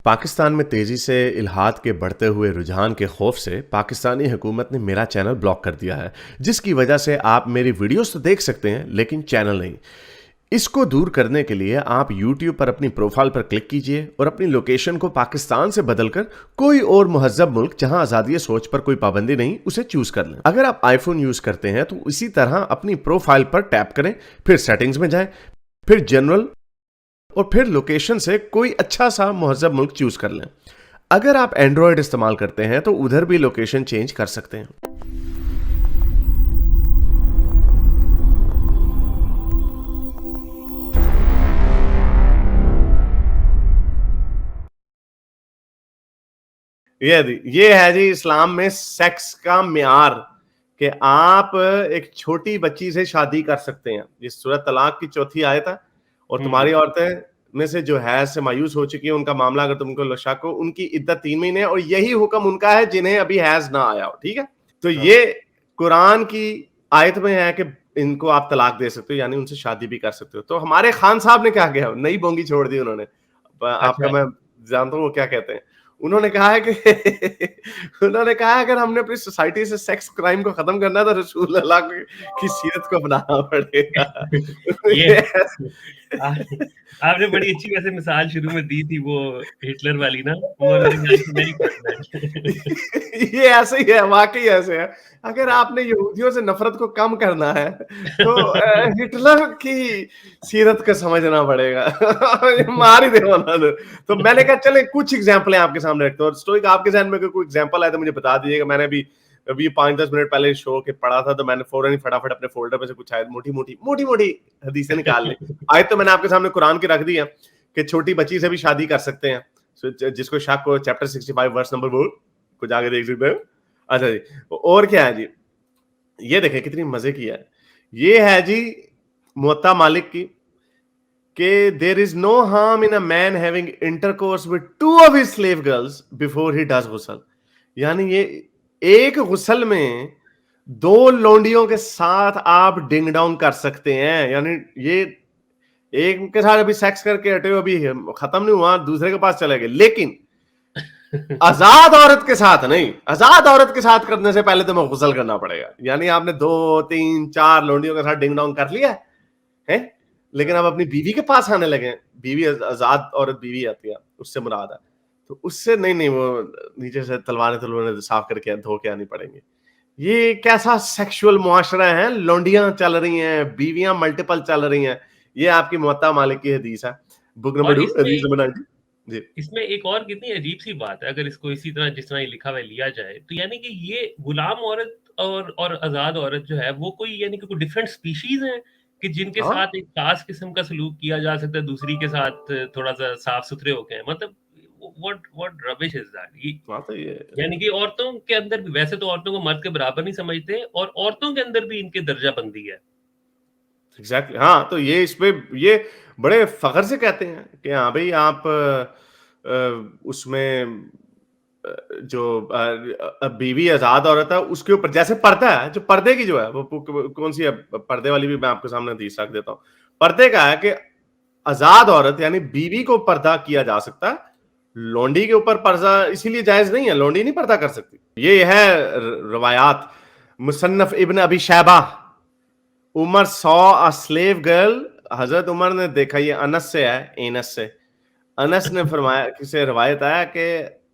پاکستان میں تیزی سے الحاد کے بڑھتے ہوئے رجحان کے خوف سے پاکستانی حکومت نے میرا چینل بلاک کر دیا ہے، جس کی وجہ سے آپ میری ویڈیوز تو دیکھ سکتے ہیں لیکن چینل نہیں۔ اس کو دور کرنے کے لیے آپ یوٹیوب پر اپنی پروفائل پر کلک کیجئے اور اپنی لوکیشن کو پاکستان سے بدل کر کوئی اور مہذب ملک جہاں آزادی سوچ پر کوئی پابندی نہیں اسے چوز کر لیں۔ اگر آپ آئی فون یوز کرتے ہیں تو اسی طرح اپنی پروفائل پر ٹیپ کریں، پھر سیٹنگز میں جائیں، پھر جنرل اور پھر لوکیشن سے کوئی اچھا سا مہذب ملک چوز کر لیں۔ اگر آپ اینڈرائیڈ استعمال کرتے ہیں تو ادھر بھی لوکیشن چینج کر سکتے ہیں۔ یہ ہے جی اسلام میں سیکس کا معیار کہ آپ ایک چھوٹی بچی سے شادی کر سکتے ہیں۔ یہ سورۃ طلاق کی 4 آیت ہے۔ اور تمہاری عورتیں میں سے جو حیض سے مایوس ہو چکی ہیں ان کا معاملہ اگر تم کو شک ہو، ان کی عدت 3 مہینے، اور یہی حکم ان کا ہے جنہیں ابھی حیض نہ آیا ہو۔ ٹھیک ہے، تو یہ قرآن کی آیت میں ہے کہ ان کو آپ طلاق دے سکتے ہو، یعنی ان سے شادی بھی کر سکتے ہو۔ تو ہمارے خان صاحب نے کیا کیا، نئی بونگی چھوڑ دی انہوں نے۔ آپ کا میں جانتا ہوں وہ کیا کہتے ہیں۔ انہوں نے کہا ہے کہ اگر ہم نے اپنی سوسائٹی سے سیکس کرائم کو ختم کرنا ہے تو رسول اللہ کی سیرت کو اپنانا پڑے گا۔ آپ نے بڑی اچھی ویسے مثال شروع میں دی تھی، وہ ہٹلر والی نا۔ یہ ایسے ہی ہے، واقعی ایسے ہے۔ اگر آپ نے یہودیوں سے نفرت کو کم کرنا ہے تو ہٹلر کی سیرت کو سمجھنا پڑے گا۔ مار ہی دے والا۔ تو میں نے کہا چلیں کچھ ایگزامپلیں آپ کے سامنے رکھتے ہیں، اور اسٹوئک آپ کے ذہن میں کوئی ایگزامپل ہے تو مجھے بتا دیجیے گا۔ میں نے ابھی 5-10 منٹ پہلے شو کے پڑھا تھا تو میں نے فوراً فٹافٹ اپنے فولڈر میں سے کچھ آیت موٹی حدیثیں نکال لی۔ آیت تو میں نے آپ کے سامنے قرآن کی رکھ دی ہے کہ چھوٹی بچی سے بھی شادی کر سکتے ہیں، جس کو شک ہو چیپٹر 65 ورس نمبر 4 کچھ آگے دیکھ سکتے ہیں۔ اچھا جی، اور کیا ہے جی، یہ دیکھیں کتنی مزے کی ہے۔ یہ ہے جی موطا مالک کی کہ there is no harm in a man having intercourse with 2 of his slave girls before he does غسل۔ یعنی یہ ایک غسل میں 2 لونڈیوں کے ساتھ آپ ڈنگ ڈاؤن کر سکتے ہیں۔ یعنی یہ ایک کے ساتھ ابھی سیکس کر کے ہٹے ہوئے ابھی ختم نہیں ہوا، دوسرے کے پاس چلے گئے، لیکن آزاد عورت کے ساتھ نہیں۔ آزاد عورت کے ساتھ کرنے سے پہلے تمہیں غسل کرنا پڑے گا۔ یعنی آپ نے 2 3 4 لونڈیوں کے ساتھ ڈنگ ڈاؤن کر لیا ہے، لیکن اب اپنی بیوی کے پاس آنے لگے۔ بیوی آزاد عورت بیوی آتی ہے، اس سے مراد ہے، تو اس سے نہیں وہ نیچے سے تلوانے صاف کر کے دھو کے آنی پڑیں گی۔ یہ کیسا سیکشول معاشرہ ہے، لونڈیاں چل رہی ہیں، بیویاں ملٹیپل چل رہی ہیں۔ یہ آپ کی موطا مالک کی حدیث ہے، بک نمبر 2 حدیث نمبر 90 جی۔ اس میں ایک اور کتنی عجیب سی بات ہے، اگر اس کو اسی طرح جس طرح یہ لکھا ہوا لیا جائے تو یعنی کہ یہ غلام عورت اور آزاد عورت جو ہے وہ کوئی یعنی کہ کوئی ڈفرینٹ سپیشیز ہیں کہ جن کے ساتھ ایک خاص قسم کا سلوک کیا جا سکتا ہے، دوسری کے ساتھ تھوڑا سا صاف ستھرے ہو کے ہیں۔ مطلب what rubbish is that؟ یعنی کہ عورتوں کے اندر بھی، ویسے تو عورتوں کو مرد کے برابر نہیں سمجھتے، اور عورتوں کے اندر بھی ان کے درجہ بندی ہے۔ ایگزیکٹلی، ہاں۔ تو یہ اس پہ یہ بڑے فخر سے کہتے ہیں کہ ہاں بھائی آپ اس میں جو بیوی آزاد عورت ہے اس کے اوپر جیسے پردہ ہے، جو پردے کی جو ہے وہ کون سی ہے، پردے والی بھی میں آپ کے سامنے حدیث رکھ دیتا ہوں۔ پردے کا ہے کہ آزاد عورت یعنی بیوی کو پردہ کیا جا سکتا ہے، لونڈی کے اوپر پردہ اسی لیے جائز نہیں ہے، لونڈی نہیں پردہ کر سکتی۔ یہ ہے روایات۔ مصنف ابن ابی شیبہ، عمر saw a slave girl۔ حضرت عمر نے دیکھا، یہ انس سے ہے، اینس سے۔ انس نے فرمایا، کسے روایت آیا کہ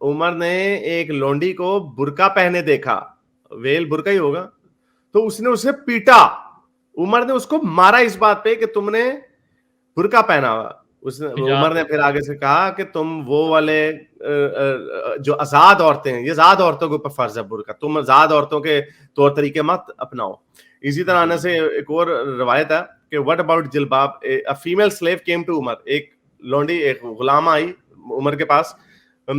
عمر نے ایک لونڈی کو برقع پہنے دیکھا، ویل برقع ہی ہوگا، تو اس نے اسے پیٹا۔ عمر نے اس کو مارا اس بات پہ کہ تم نے برقع پہنا ہوا۔ عمر نے پھر آگے سے کہا کہ تم وہ والے جو آزاد عورتیں ہیں، یہ آزاد عورتوں کے اوپر فرض ہے برقع، تم آزاد عورتوں کے طور طریقے مت اپناؤ۔ اسی طرح آنے سے ایک اور روایت ہے کہ what about جلباب، a female slave came to عمر، ایک لونڈی ایک غلام آئی عمر کے پاس،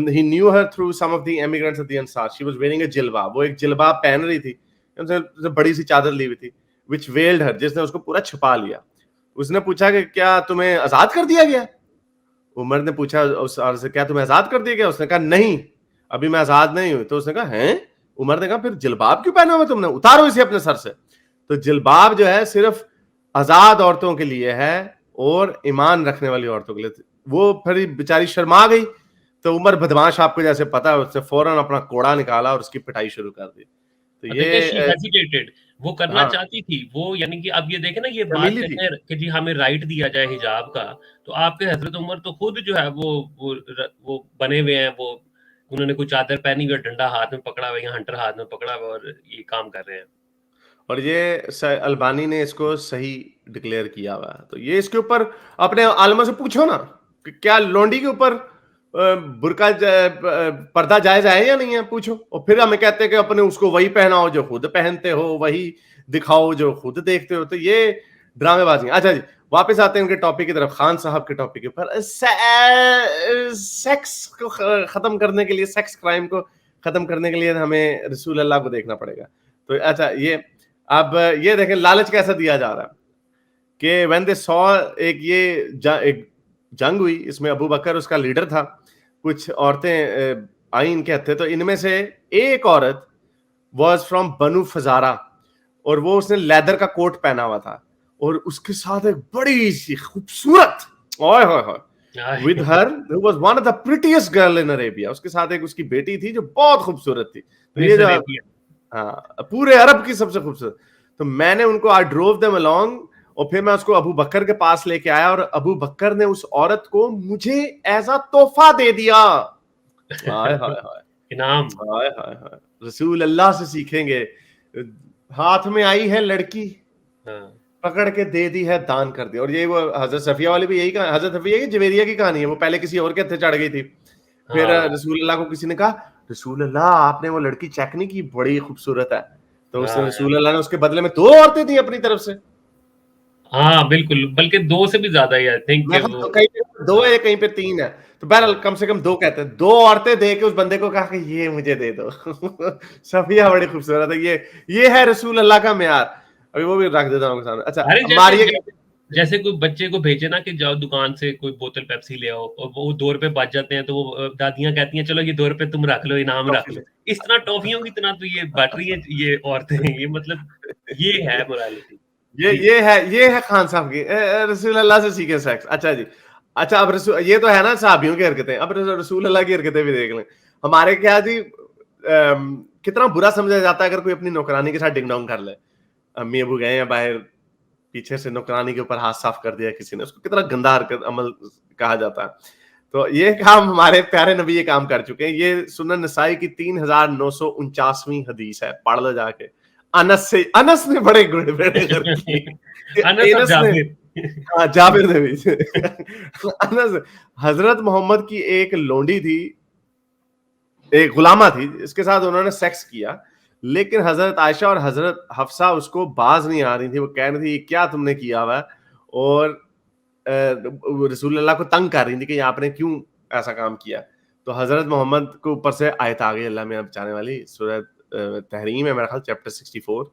he knew her through some of the immigrants of the Ansar, she was wearing a جلباب، وہ ایک جلباب پہن رہی تھی، بڑی سی چادر لی ہوئی تھی، which veiled her، جس نے اس کو پورا چھپا لیا۔ اس نے پوچھا کہ کیا تمہیں آزاد کر دیا گیا؟ عمر نے پوچھا اس عورت سے، کیا تمہیں آزاد کر دیا گیا؟ اس نے کہا نہیں، ابھی میں آزاد نہیں ہوں۔ تو اس نے کہا ہیں؟ عمر نے کہا پھر جلباب کیوں پہنا ہوا تم نے، اتارو اسے اپنے سر سے۔ تو جلباب جو ہے صرف آزاد عورتوں کے لیے ہے اور ایمان رکھنے والی عورتوں کے لیے۔ وہ پھر بیچاری شرما گئی، تو عمر بدماش آپ کو جیسے پتا ہے, اس نے فوراً اپنا کوڑا نکالا اور اس کی پٹائی شروع کر دی. تو دیکھیں شی یہ ہیزیٹیٹڈ, وہ کرنا ہاں چاہتی تھی وہ, یعنی کہ اب یہ دیکھیں نا, یہ بات جمیلی تھی. کہتے ہیں کہ جی ہمیں رائٹ دیا جائے حجاب کا, تو آپ کے حضرت عمر تو خود جو ہے وہ بنے ہوئے ہیں, وہ انہوں نے کوئی چادر پہنی ہوئی, ڈنڈا ہاتھ میں پکڑا ہوا, یا ہنٹر ہاتھ میں پکڑا ہوا, اور یہ کام کر رہے ہیں. اور یہ البانی نے اس کو صحیح ڈکلیئر کیا ہوا ہے. تو یہ اس کے اوپر اپنے عالموں سے پوچھو نا کہ کیا لونڈی کے اوپر برقع پردہ جائز ہے یا نہیں ہے, پوچھو. اور پھر ہمیں کہتے ہیں کہ اپنے اس کو وہی پہناؤ جو خود پہنتے ہو, وہی دکھاؤ جو خود دیکھتے ہو. تو یہ ڈرامے بازی. اچھا جی, واپس آتے ہیں ان کے ٹاپک کی طرف, خان صاحب کے ٹاپک کے اوپر. سیکس کو ختم کرنے کے لیے, سیکس کرائم کو ختم کرنے کے لیے ہمیں رسول اللہ کو دیکھنا پڑے گا. تو اچھا یہ اب یہ دیکھیں لالچ کیسا دیا جا رہا ہے کہ when they saw ایک جنگ ہوئی, اس میں ابو بکر اس کا لیڈر تھا, کچھ عورتیں آئیں ان کے ہتھے. تو ان میں سے ایک عورت واز فرام بنو فزارہ, اور وہ اس نے لیدر کا کوٹ پہنا ہوا تھا, اور اس کے ساتھ ایک بڑی سی خوبصورت with her who was one of the prettiest girl in Arabia, اس کے ساتھ ایک اس کی بیٹی تھی جو بہت خوبصورت تھی. تو یہ جو ہاں پورے عرب کی سب سے خوبصورت. تو میں نے ان کو I drove them along, اور پھر میں اس کو ابو بکر کے پاس لے کے آیا, اور ابو بکر نے اس عورت کو مجھے ایسا تحفہ دے دیا. ہائے ہائے ہائے انعام, ہائے ہائے ہائے, رسول اللہ سے سیکھیں گے. ہاتھ میں آئی ہے لڑکی, پکڑ کے دے دی ہے, دان کر دیا. اور یہ وہ حضرت صفیہ والی بھی یہی کہانی, حضرت صفیہ کی جویریہ کی کہانی ہے. وہ پہلے کسی اور کے ہتھے چڑھ گئی تھی, پھر رسول اللہ کو کسی نے کہا رسول اللہ آپ نے وہ لڑکی چیک نہیں کی, بڑی خوبصورت ہے. تو اس رسول اللہ نے اس کے بدلے میں 2 عورتیں تھیں اپنی طرف سے. ہاں بالکل, بلکہ 2 سے بھی زیادہ ہی آئی تھنک, کہیں پہ 2 ہے کہیں پہ 3 ہے. تو بہرحال کم سے کم 2 کہتے ہیں. 2 عورتیں دے کے اس بندے کو کہا کہ یہ مجھے دے دو. صفیہ بڑی خوبصورت ہے. یہ ہے رسول اللہ کا معیار. ابھی وہ بھی رکھ دیتا ہوں سامنے. اچھا جیسے کوئی بچے کو بھیجے نا کہ جاؤ دکان سے کوئی بوتل پیپسی لے آؤ, اور وہ 2 روپے بچ جاتے ہیں, تو وہ دادیاں کہتی ہیں چلو یہ 2 روپے تم رکھ لو, انعام رکھ لو. اس طرح ٹافیوں کی طرح تو یہ بٹ رہی ہیں یہ عورتیں. یہ مطلب یہ ہے مورالٹی. یہ ہے خان صاحب کی, رسول اللہ سے سیکھے سیکس. اچھا جی, اچھا اب یہ تو ہے نا صحابیوں کی حرکتیں. اب رسول اللہ کی حرکتیں بھی دیکھ لیں. ہمارے کیا جی کتنا برا سمجھا جاتا ہے اگر کوئی اپنی نوکرانی کے ساتھ ڈنگ ڈونگ کر لے. امی ابو گئے ہیں باہر, پیچھے سے نوکرانی کے اوپر ہاتھ صاف کر دیا کسی نے, اس کو کتنا گندا حرکت عمل کہا جاتا ہے. تو یہ کام ہمارے پیارے نبی یہ کام کر چکے ہیں. یہ سنن نسائی کی 3949ویں حدیث ہے, پڑھ لو جا کے. انس نے بڑے گڑ بڑے جابر نے بھی. حضرت محمد کی ایک لونڈی تھی, ایک غلامہ تھی, اس کے ساتھ انہوں نے سیکس کیا, لیکن حضرت عائشہ اور حضرت حفصہ اس کو باز نہیں آ رہی تھی. وہ کہہ رہی تھی کیا تم نے کیا ہوا, اور رسول اللہ کو تنگ کر رہی تھی کہ آپ نے کیوں ایسا کام کیا. تو حضرت محمد کو اوپر سے آیت آ گئی اللہ میں بچانے والی, سورہ تحریم ہے میرا خیال چیپٹر 64,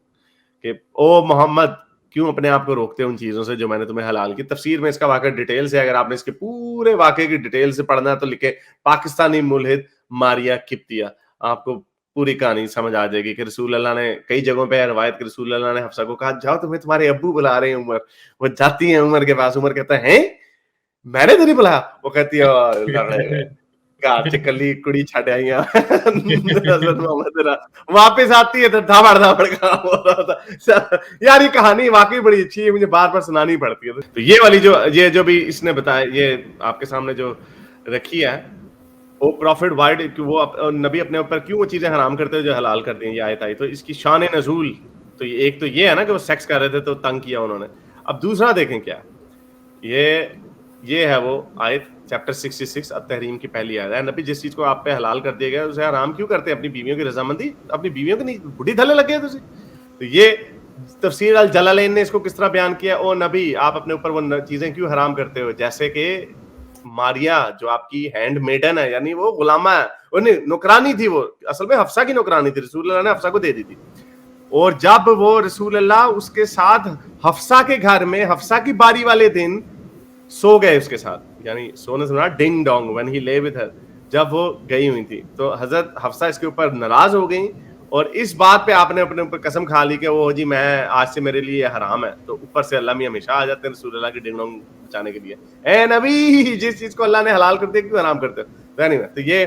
کہ او محمد کیوں اپنے آپ کو روکتے ان چیزوں سے جو میں نے تمہیں حلال کی. تفسیر میں اس کا واقعہ ڈیٹیل سے, اگر آپ نے اس کے پورے واقعے کی ڈیٹیل سے پڑھنا ہے تو لکھے پاکستانی ملحد ماریا کپتیا, آپ کو پوری کہانی سمجھ آ جائے گی کہ رسول اللہ نے کئی جگہوں پہ روایت کہ رسول اللہ نے حفصہ کو کہا جاؤ تمہیں تمہارے ابو بلا رہے ہیں عمر. وہ جاتی ہیں عمر کے پاس, عمر کہتا ہے میں نے تو نہیں بلایا. وہ کہتی ہے چکلی کڑی چھٹ آئی حضرت محمد, واپس آتی ہے تو دھاڑ دھاڑ کام ہو رہا تھا. یار یہ کہانی واقعی بڑی اچھی ہے, مجھے بار بار سنانی پڑتی ہے. تو یہ والی جو بھی اس نے بتایا, یہ آپ کے سامنے جو رکھی ہے, وہ پروفٹ وائڈ وہ نبی اپنے اوپر کیوں وہ چیزیں حرام کرتے ہیں جو حلال کرتے ہیں, یہ آیت آئی. تو اس کی شان نزول تو ایک تو یہ ہے نا کہ وہ سیکس کر رہے تھے تو تنگ کیا انہوں نے. اب دوسرا دیکھیں کیا, یہ ہے وہ آیت چیپٹر 66 التحریم کی پہلی آیت ہے. نبی جس چیز کو آپ پہ حلال کر دیا گیا اسے حرام کیوں کرتے ہیں؟ اپنی بیویوں کی رضامندی, اپنی بیویوں کی نہیں بڈھی دھلے لگے ہیں. تو یہ تفسیر الجلالین نے اس کو کس طرح بیان کیا, او نبی آپ اپنے اوپر وہ چیزیں کیوں حرام کرتے ہو, جیسے کہ ماریا جو آپ کی ہینڈ میڈن ہے, یعنی وہ غلامہ ہے, وہ نوکرانی تھی, وہ اصل میں حفصہ کی نوکرانی تھی, رسول اللہ نے حفصہ کو دے دی تھی. اور جب وہ رسول اللہ اس کے ساتھ حفصہ کے گھر میں حفصہ کی باری والے دن سو گئے اس کے ساتھ, یعنی سونے سنا ڈنگ Dong when he lay with her, جب وہ گئی ہوئی تھی تو حضرت حفصہ اس کے اوپر ناراض ہو گئیں, اور اس بات پہ آپ نے اپنے اوپر قسم کھا لی کہ وہ جی میں آج سے میرے لیے حرام ہے. تو اوپر سے اللہ میں ہمیشہ آ جاتے ہیں رسول اللہ کی ڈنگ ڈونگ بچانے کے لیے. اے نبی جس چیز کو اللہ نے حلال کر دیا کیوں حرام کرتے ہو؟ anyway, تو یہ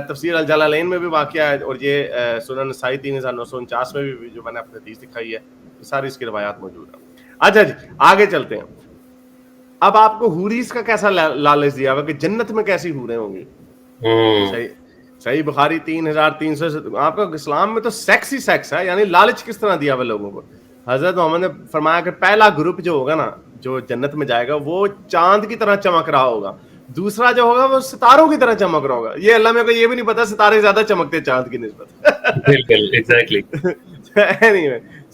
تفسیر الجلالین میں بھی واقعہ ہے اور یہ سنن نسائی 3949 میں بھی جو میں نے اپنی حدیث دکھائی ہے ساری اس کی روایات موجود ہیں. اچھا جی آگے چلتے ہیں. اب آپ کو حوریز کا کیسا لالچ دیا ہوا کہ جنت میں کیسی حوریں ہوں گی. صحیح بخاری 3300 آپ کا اسلام میں تو سیکس ہی سیکس ہے, یعنی لالچ کس طرح دیا ہوا لوگوں کو. حضرت محمد نے فرمایا کہ پہلا گروپ جو ہوگا نا جو جنت میں جائے گا وہ چاند کی طرح چمک رہا ہوگا, دوسرا جو ہوگا وہ ستاروں کی طرح چمک رہا ہوگا. یہ اللہ میں کو یہ بھی نہیں پتا ستارے زیادہ چمکتے ہیں چاند کی نسبت. بالکل ایگزیکٹلی.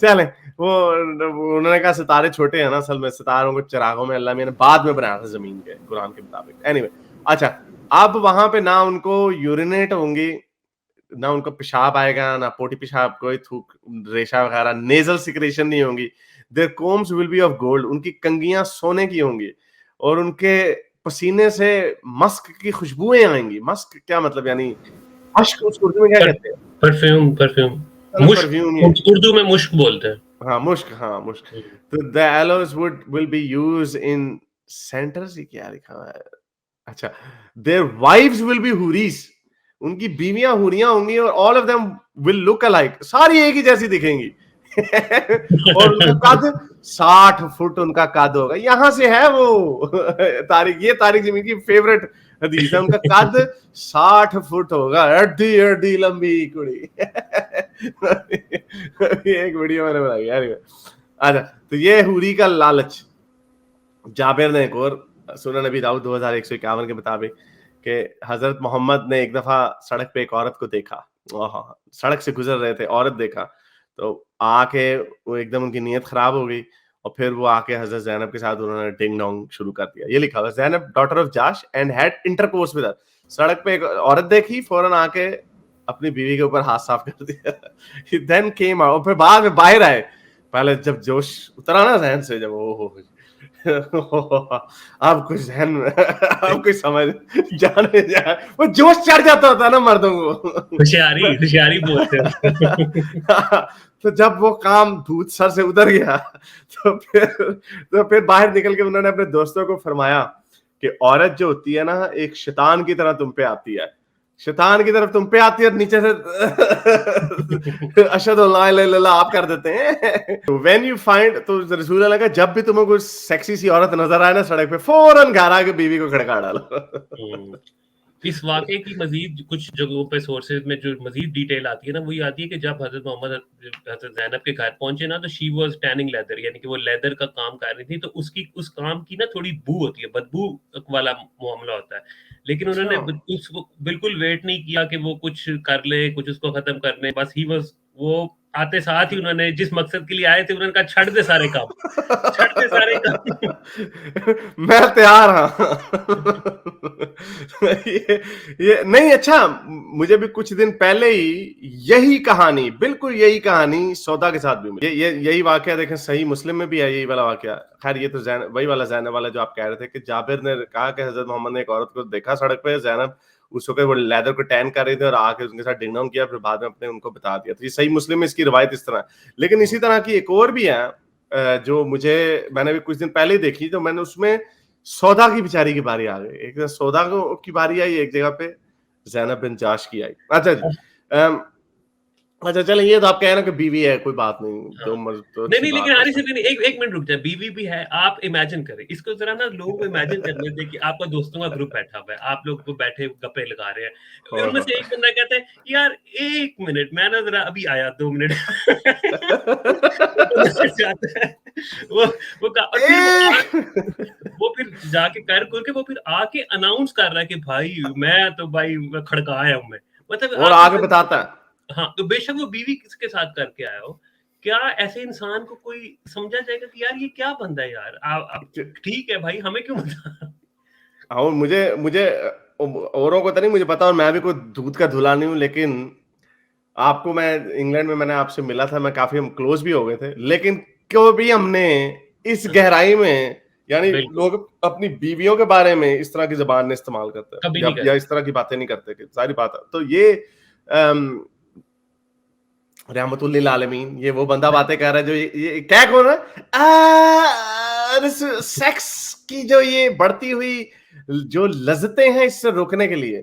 چلیں وہ انہوں نے کہا ستارے چھوٹے ہیں نا, اصل میں ستاروں کو چراغوں میں اللہ میں نے بعد میں بنایا تھا زمین کے قرآن کے مطابق. اینی وے اچھا اب وہاں پہ نہ ان کو یورینیٹ ہوں گی, نہ ان کو پیشاب آئے گا, نہ پوٹی پیشاب, کوئی تھوک ریشا وغیرہ, نیزل سیکریشن نہیں ہوں گی. their combs will be of gold, ان کی کنگیاں سونے کی ہوں گی اور ان کے پسینے سے مسک کی خوشبوئیں آئیں گی. مسک کیا مطلب, یعنی مشک اس اردو میں کیا کہتے ہیں؟ پرفیوم. اردو میں مشک بولتے ہیں. ہاں مشک, ہاں مشک. تو the aloes will be used in centers, یہ کیا لکھا ہوا ہے, اچھا their wives will be huris, ان کی بیویاں حوریاں ہوں گی اور all of them will look alike, ساری ایک ہی جیسی دکھیں گی. اور ان کا قد 60 فٹ ان کا قد ہوگا. یہاں سے ہے وہ طارق, یہ طارق جمیل کی فیوریٹ حدیث ہے, ان کا قد 60 فٹ ہوگا, ہڈی ہڈی لمبی کڑی. ایک ویڈیو میں نے بنائی یار. اچھا تو یہ حوری کا لالچ. جابر نے ایک اور سنن نبی داؤد 2151 کے مطابق کہ حضرت محمد نے ایک دفعہ سڑک پہ ایک عورت کو دیکھا, سڑک سے گزر رہے تھے, عورت دیکھا تو آ کے وہ ایک دم ان کی نیت خراب ہو گئی اور پھر وہ آ کے حضرت زینب کے ساتھ انہوں نے ڈنگ ڈونگ شروع کر دیا. یہ لکھا ہوا Zainab daughter of Josh and had intercourse with her. سڑک پہ ایک عورت دیکھی, فوراً آ کے اپنی بیوی کے اوپر ہاتھ صاف کر دیا. دین کیم آؤٹ, پھر بعد میں باہر آئے. پہلے جب جوش اترا نا ذہن سے, جب اب کچھ ذہن میں اب کچھ سمجھ جانے جائے, وہ جوش چڑھ جاتا ہوتا ہے نا مردوں کو, ہوشیاری بولتے ہیں. تو جب وہ کام بھوت سر سے اتر گیا تو پھر باہر نکل کے انہوں نے اپنے دوستوں کو فرمایا کہ عورت جو ہوتی ہے نا ایک شیطان کی طرح تم پہ آتی ہے, شیطان کی طرف تم پہ آتی ہے اور نیچے سے اشہد اللہ الہ الا اللہ آپ کر دیتے ہیں. وین یو فائنڈ, تو رسول اللہ کا جب بھی تمہیں کوئی سیکسی سی عورت نظر آئے نا سڑک پہ, فوراً گھر آ کے بیوی کو کھڑکا ڈالو. اس واقعے کی مزید کچھ جگہوں پہ سورسز میں جو مزید ڈیٹیل آتی ہے نا, وہ یہ آتی ہے کہ جب حضرت محمد حضرت زینب کے گھر پہنچے نا تو شی واز ٹیننگ لیدر, یعنی کہ وہ لیدر کا کام کر رہی تھی. تو اس کام کی نا تھوڑی بو ہوتی ہے, بدبو والا معاملہ ہوتا ہے. لیکن انہوں نے اس کو بالکل ویٹ نہیں کیا کہ وہ کچھ کر لے, کچھ اس کو ختم کر لے. بس ہی واز, وہ آتے ساتھ ہی انہوں نے جس مقصد کے لیے آئے تھے انہوں نے کہا چھڑ دے سارے کام, چھڑ دے سارے کام, میں تیار ہوں. یہ نہیں, اچھا مجھے بھی کچھ دن پہلے ہی یہی کہانی, بالکل یہی کہانی سودا کے ساتھ بھی ملی. یہی واقعہ دیکھیں صحیح مسلم میں بھی ہے, یہی والا واقعہ. خیر یہ تو وہی والا زینب والا جو آپ کہہ رہے تھے کہ جابر نے کہا کہ حضرت محمد نے ایک عورت کو دیکھا سڑک پہ, زینب اس وقت وہ لیدر کو ٹین کر رہی تھی اور آ کے ان کے ساتھ ڈنگ ڈونگ کیا, پھر بعد میں اپنے ان کو بتا دیا. تو یہ صحیح مسلم میں اس کی روایت اس طرح. لیکن اسی طرح کی ایک اور بھی ہے جو میں نے بھی کچھ دن پہلے ہی دیکھی, تو میں نے اس میں سودا کی بیچاری کی باری آ گئی. ایک دن سودا کی باری آئی, ایک جگہ پہ زینب بن جاش کی آئی. اچھا جی اچھا چلیں, یہ تو آپ کہہ رہے ہیں کہ بیوی ہے, کوئی بات نہیں, نہیں لیکن ہاری سے ایک منٹ رک جائے. بیوی بھی ہے, آپ امیجن کریں اس کو ذرا نا, لوگوں کو امیجن کرنے دیں کہ آپ کا دوستوں کا گروپ بیٹھا ہوا ہے, آپ لوگ بیٹھے گپے لگا رہے ہیں, ان میں سے ایک بندہ کہتا ہے یار ایک منٹ میں نا ذرا ابھی آیا 2 منٹ. وہ پھر جا کے کر کے وہ پھر آ کے اناؤنس کر رہا ہے کہ بھائی میں تو بھائی کھڑکا آیا ہوں میں, مطلب اور آگے بتاتا ہے. ہاں تو بے شک وہ بیوی کس کے ساتھ کر کے آیا ہو, کیا ایسے انسان کو کوئی سمجھا جائے گا کہ یار یہ کیا بندہ ہے یار, ٹھیک ہے بھائی ہمیں کیوں بتا. اور مجھے اوروں کو تو نہیں مجھے پتا, اور میں بھی کوئی دودھ کا دھلا نہیں ہوں, لیکن آپ کو میں انگلینڈ میں نے آپ سے ملا تھا, میں کافی ہم کلوز بھی ہو گئے تھے, لیکن کبھی ہم نے اس گہرائی میں, یعنی لوگ اپنی بیویوں کے بارے میں اس طرح کی زبان نہیں استعمال کرتے یا اس طرح کی باتیں نہیں کرتے, کہ ساری بات ہے. تو یہ رحمت للعالمین, یہ وہ بندہ باتیں کہہ رہا ہے جو یہ کیا کون ہے, سیکس کی جو یہ بڑھتی ہوئی جو لذتیں ہیں اس سے روکنے کے لیے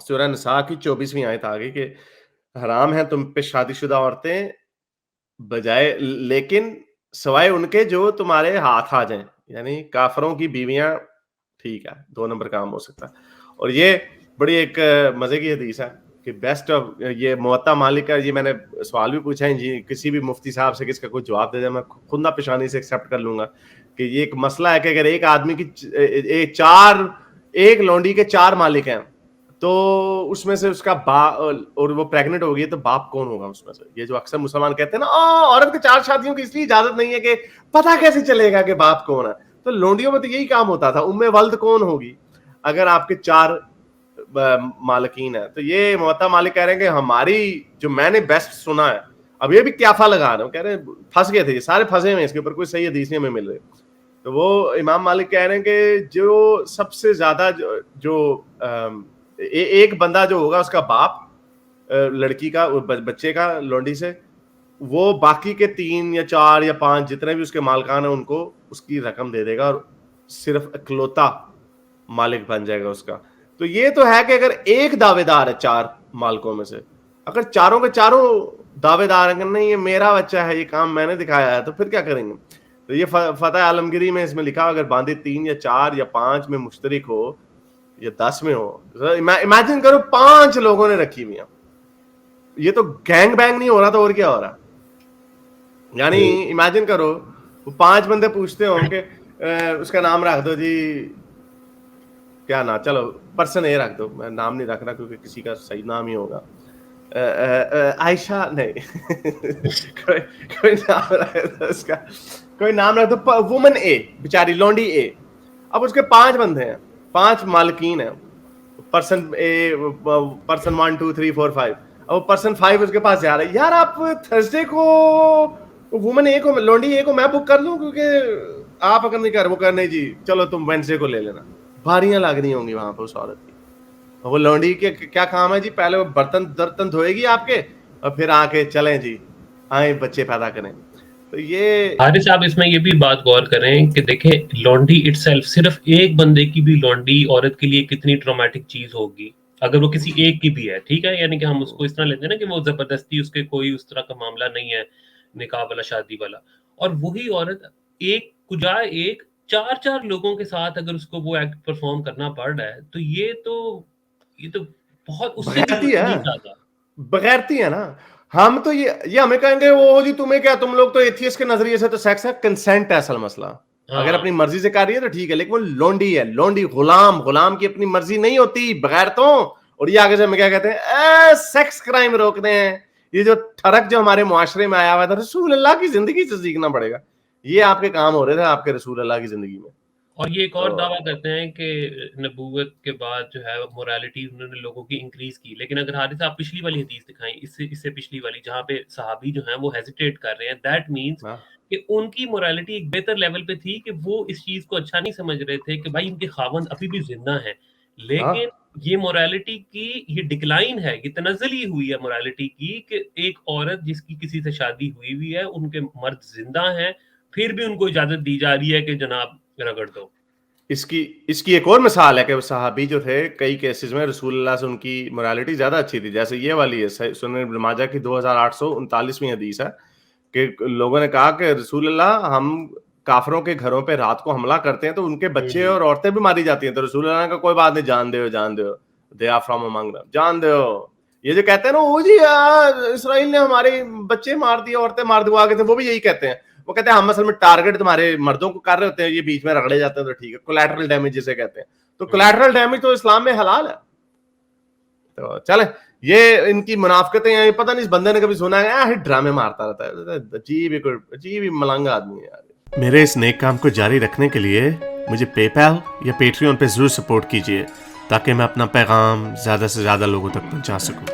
سورہ نساء کی 24ویں آیت آ گئی کہ حرام ہے تم پہ شادی شدہ عورتیں بجائے لیکن سوائے ان کے جو تمہارے ہاتھ آ جائیں، یعنی کافروں کی بیویاں ٹھیک ہے 2 نمبر کام ہو سکتا ہے. اور یہ بڑی ایک مزے کی حدیث ہے کہ بیسٹ آف یہ موطا مالک کا، یہ میں نے سوال بھی پوچھا ہے جی کسی بھی مفتی صاحب سے، کس کا کوئی جواب دے دے میں خود نہ پیشانی سے ایکسیپٹ کر لوں گا کہ یہ ایک مسئلہ ہے کہ اگر ایک آدمی کی ایک لونڈی کے 4 مالک ہیں تو اس میں سے اس کا اور وہ پریگننٹ ہو گئی تو باپ کون ہوگا اس میں سے؟ یہ جو اکثر مسلمان کہتے ہیں نا عورت کے 4 شادیوں کی اس لیے اجازت نہیں ہے کہ پتہ کیسے چلے گا کہ باپ کون ہے. تو لونڈیوں میں تو یہی کام ہوتا تھا، ولد کون ہوگی اگر آپ کے 4 مالکین ہیں. تو یہ موطا مالک کہہ رہے ہیں کہ ہماری جو میں نے بیسٹ سنا ہے، اب یہ بھی کیافہ لگا رہے ہیں، کہہ رہے ہیں پھنس گئے تھے، یہ سارے پھنسے ہوئے اس کے اوپر، کوئی صحیح حدیث نہیں ہمیں مل رہی. تو وہ امام مالک کہہ رہے ہیں کہ جو سب سے زیادہ جو ایک بندہ جو ہوگا اس کا باپ لڑکی کا بچے کا لونڈی سے، وہ باقی کے 3 یا 4 یا 5 جتنے بھی اس کے مالکان ہیں ان کو اس کی رقم دے دے گا اور صرف اکلوتا مالک بن جائے گا اس کا. تو یہ تو ہے کہ اگر ایک دعوے دار ہے 4 مالکوں میں سے، اگر چاروں کے چاروں دعوے دار ہیں کہ نہیں یہ میرا بچہ ہے، یہ کام میں نے دکھایا ہے، تو پھر کیا کریں گے؟ تو یہ فتح عالمگیری میں اس میں لکھا اگر باندھی 3 یا 4 یا 5 میں مشترک ہو یا 10 میں ہو، امیجن کرو 5 لوگوں نے رکھی ہوئی ہیں، یہ تو گینگ بینگ نہیں ہو رہا تو اور کیا ہو رہا؟ یعنی امیجن کرو وہ 5 بندے پوچھتے ہوں کہ اس کا نام رکھ دو جی، کیا نام، چلو پرسن اے رکھ دو، میں نام نہیں رکھ رہا کیونکہ کسی کا صحیح نام ہی ہوگا، عائشہ نہیں کوئی نام رکھ دو، اس کا کوئی نام رکھ دو، وومن اے بیچاری لونڈی اے. اب اس کے 5 بندے ہیں، 5 مالکین ہیں، پرسن اے، پرسن 1 2 3 4 5. اب پرسن 5 اس کے پاس جا رہا ہے، یار آپ تھرسڈے کو وومن اے کو، لونڈی اے کو میں بک کر لوں کیونکہ آپ اگر نہیں کر، وہ کر نہیں جی چلو تم وینسڈے کو لے لینا. باریاں لگنی ہوں گی وہاں پہ اس عورت کی. وہ لونڈی کے کیا کام ہے جی؟ پہلے وہ برتن دھوئے گی آپ کے اور پھر آ کے چلیں جی آئیں بچے پیدا کریں. تو یہ حارث صاحب اس میں یہ بھی بات غور کریں کہ دیکھیں لانڈری اٹ سیلف، صرف ایک بندے کی بھی لانڈری عورت کے لیے کتنی ٹرامیٹک چیز ہوگی اگر وہ کسی ایک کی بھی ہے، ٹھیک ہے، یعنی کہ ہم اس کو اس طرح لیتے ہیں نا کہ وہ زبردستی اس کے کوئی اس طرح کا معاملہ نہیں ہے نکاح والا شادی والا. اور وہی عورت ایک کجا ایک 4 لوگوں کے ساتھ اگر اس کو وہ ایکٹ پرفارم کرنا پڑ رہا ہے تو یہ تو بہت اس سے بھی زیادہ بغیرتی ہے نا. ہم تو یہ ہمیں کہیں گے وہ جی تمہیں کیا، تم لوگ تو ایتھیسٹ کے نظریے سے تو سیکس ہے، کنسنٹ ہے اصل مسئلہ. اگر اپنی مرضی سے کر رہی ہے تو ٹھیک ہے، لیکن وہ لونڈی ہے، لونڈی غلام کی اپنی مرضی نہیں ہوتی بغیرتوں. اور یہ آگے سے ہمیں کیا کہتے ہیں، سیکس کرائم روکنے ہیں. یہ جو ٹھڑک جو ہمارے معاشرے میں آیا ہوا تھا، رسول اللہ کی زندگی سے سیکھنا پڑے گا. یہ آپ کے کام ہو رہے تھے آپ کے رسول اللہ کی زندگی میں. اور یہ ایک اور دعویٰ کرتے ہیں کہ نبوت کے بعد جو ہے مورالٹی انہوں نے لوگوں کی انکریز کی. لیکن اگر حارث آپ پچھلی والی حدیث دکھائیں، اس سے پچھلی والی جہاں پہ صحابی جو ہیں وہ ہیزیٹیٹ کر رہے ہیں، دیٹ مینس کہ ان کی مورالٹی ایک بہتر لیول پہ تھی کہ وہ اس چیز کو اچھا نہیں سمجھ رہے تھے کہ بھائی ان کے خاوند ابھی بھی زندہ ہیں. لیکن یہ مورالٹی کی یہ ڈکلائن ہے، یہ تنزلی ہوئی ہے مورالٹی کی کہ ایک عورت جس کی کسی سے شادی ہوئی ہے، ان کے مرد زندہ ہیں، پھر بھی ان کو اجازت دی جا رہی ہے کہ جناب رگڑ دو. اس کی ایک اور مثال ہے کہ صحابی جو تھے کئی کیسز میں رسول اللہ سے ان کی مورالٹی زیادہ اچھی تھی. جیسے یہ والی ہے سنن ابن ماجہ کی 2839ویں حدیث ہے کہ لوگوں نے کہا کہ رسول اللہ ہم کافروں کے گھروں پہ رات کو حملہ کرتے ہیں تو ان کے بچے اور عورتیں بھی ماری جاتی ہیں. تو رسول اللہ کا کوئی بات نہیں، جان دو they are from among them, جان دو. یہ جو کہتے ہیں نا وہ جی اسرائیل نے ہمارے بچے مار دیے، عورتیں مار دی، وہ آگے تھے وہ بھی یہی کہتے ہیں. وہ کہتے ہیں ہم اصل میں ٹارگٹ تمہارے مردوں کو کر رہے ہوتے ہیں، یہ بیچ میں رگڑے جاتے ہیں تو ٹھیک ہے. کولیٹرل ڈیمیج جسے کہتے ہیں، تو کولیٹرل ڈیمیج تو اسلام میں حلال ہے. تو چلیں یہ ان کی منافقتیں ہیں، پتہ نہیں اس بندے نے کبھی سنا ہے، ڈرامے مارتا رہتا ہے، عجیب ملنگ آدمی ہے یار. میرے اس نیک کام کو جاری رکھنے کے لیے مجھے پے پیل یا پیٹریون پہ ضرور سپورٹ کیجیے تاکہ میں اپنا پیغام زیادہ سے زیادہ لوگوں تک پہنچا سکوں.